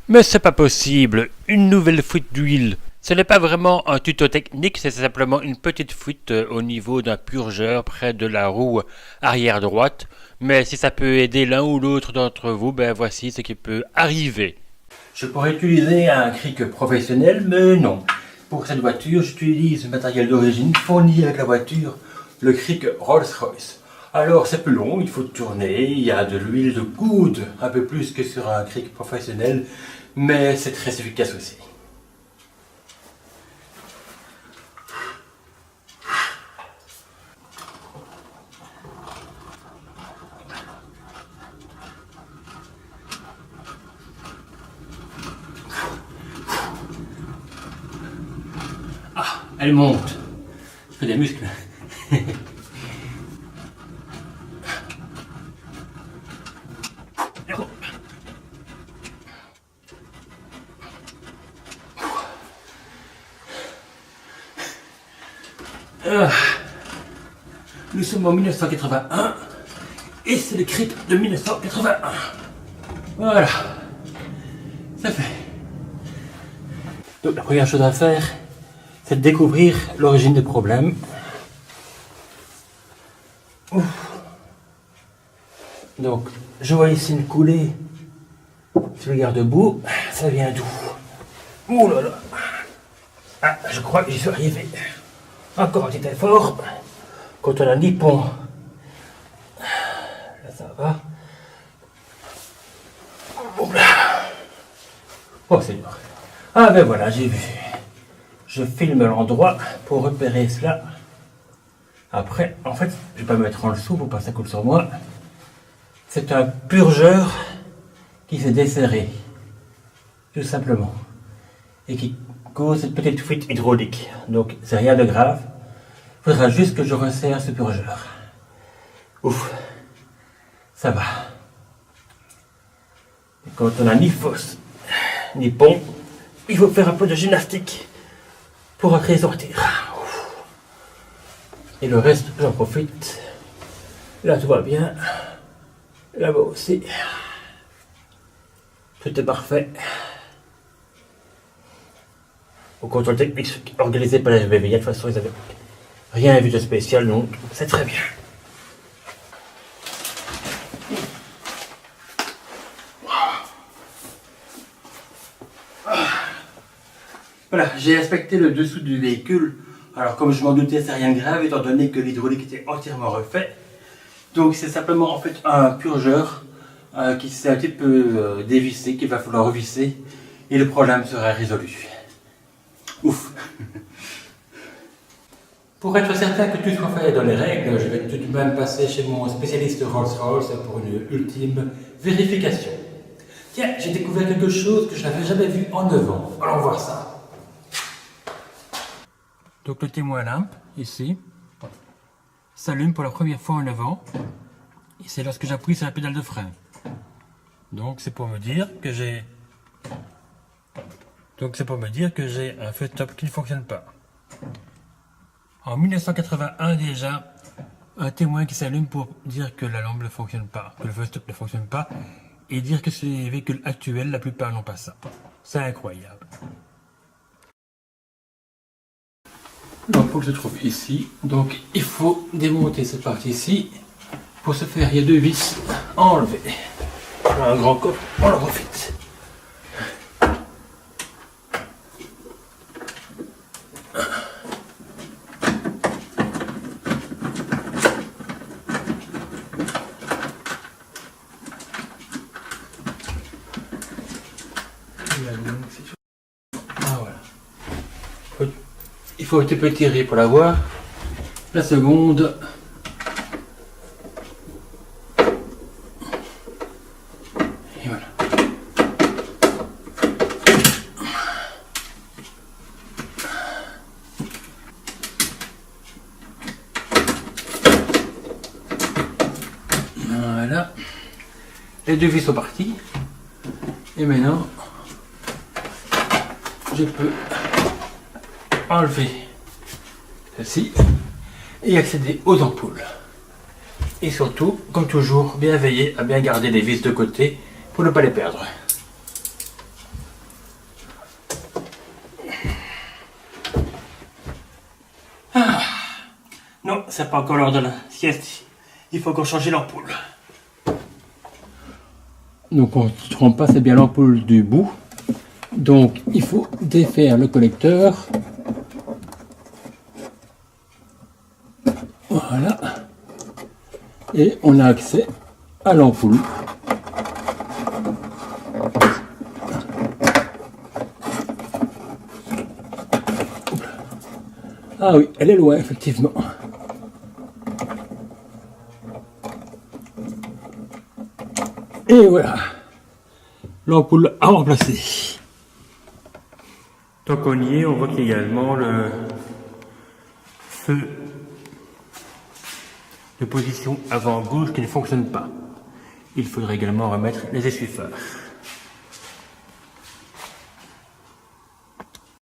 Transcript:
Mais c'est pas possible, une nouvelle fuite d'huile. Ce n'est pas vraiment un tuto technique, c'est simplement une petite fuite au niveau d'un purgeur près de la roue arrière droite. Mais si ça peut aider l'un ou l'autre d'entre vous, ben voici ce qui peut arriver. Je pourrais utiliser un cric professionnel, mais non. Pour cette voiture, j'utilise le matériel d'origine fourni avec la voiture, le cric Rolls-Royce. Alors c'est plus long, il faut tourner, il y a de l'huile de coude, un peu plus que sur un cric professionnel, mais c'est très efficace aussi. Ah, elle monte. Je fais des muscles. Nous sommes en 1981 et c'est le cric de 1981. Voilà, ça fait. Donc la première chose à faire, c'est de découvrir l'origine du problème. Ouf. Donc, je vois ici une coulée sur le garde-boue. Ça vient d'où? Ouh là là. Ah, je crois que j'y suis arrivé. Encore un petit effort. Quand on a nippon, là ça va. Oh c'est dur. Ah ben voilà, j'ai vu. Je filme l'endroit pour repérer cela. Après, en fait, je vais pas me mettre en dessous pour pas que ça coule sur moi. C'est un purgeur qui s'est desserré, tout simplement, et qui cause cette petite fuite hydraulique. Donc c'est rien de grave. Il faudra juste que je resserre ce purgeur. Ouf, ça va. Et quand on a ni fosse, ni pont, il faut faire un peu de gymnastique pour entrer et sortir. Et le reste, j'en profite. Là, tout va bien. Là-bas aussi. Tout est parfait. Au contrôle technique organisé par la SBV, de toute façon, ils avaient rien vu de spécial, donc c'est très bien. Voilà, j'ai inspecté le dessous du véhicule. Alors comme je m'en doutais, c'est rien de grave, étant donné que l'hydraulique était entièrement refait. Donc c'est simplement en fait un purgeur qui s'est un petit peu dévissé, qu'il va falloir revisser, et le problème sera résolu. Ouf. Pour être certain que tout soit fait dans les règles, je vais tout de même passer chez mon spécialiste Rolls-Royce pour une ultime vérification. Tiens, j'ai découvert quelque chose que je n'avais jamais vu en 9 ans. Allons voir ça. Donc le témoin lampe, ici, s'allume pour la première fois en 9 ans. Et c'est lorsque j'appuie sur la pédale de frein. Donc c'est pour me dire que j'ai... un feu stop qui ne fonctionne pas. En 1981 déjà, un témoin qui s'allume pour dire que la lampe ne fonctionne pas, que le feu stop ne fonctionne pas, et dire que sur les véhicules actuels, la plupart n'ont pas ça. C'est incroyable. Donc il faut que je trouve ici, donc il faut démonter cette partie-ci. Pour ce faire, il y a 2 vis à enlever. Un grand coffre, on le refite. Ah voilà. Il faut un petit peu tirer pour la voir. La seconde. Et voilà. Voilà. Les 2 vis sont partis. Et maintenant, je peux enlever ceci et accéder aux ampoules. Et surtout, comme toujours, bien veiller à bien garder les vis de côté pour ne pas les perdre. Non, c'est pas encore l'heure de la sieste. Il faut encore changer l'ampoule. Donc on ne se trompe pas, c'est bien l'ampoule du bout. Donc il faut défaire le connecteur. Voilà. Et on a accès à l'ampoule. Ah oui, elle est loin, effectivement. Et voilà, l'ampoule à remplacer. Tant qu'on y est, on voit qu'il y a également le feu de position avant gauche qui ne fonctionne pas. Il faudrait également remettre les essuie-feurs.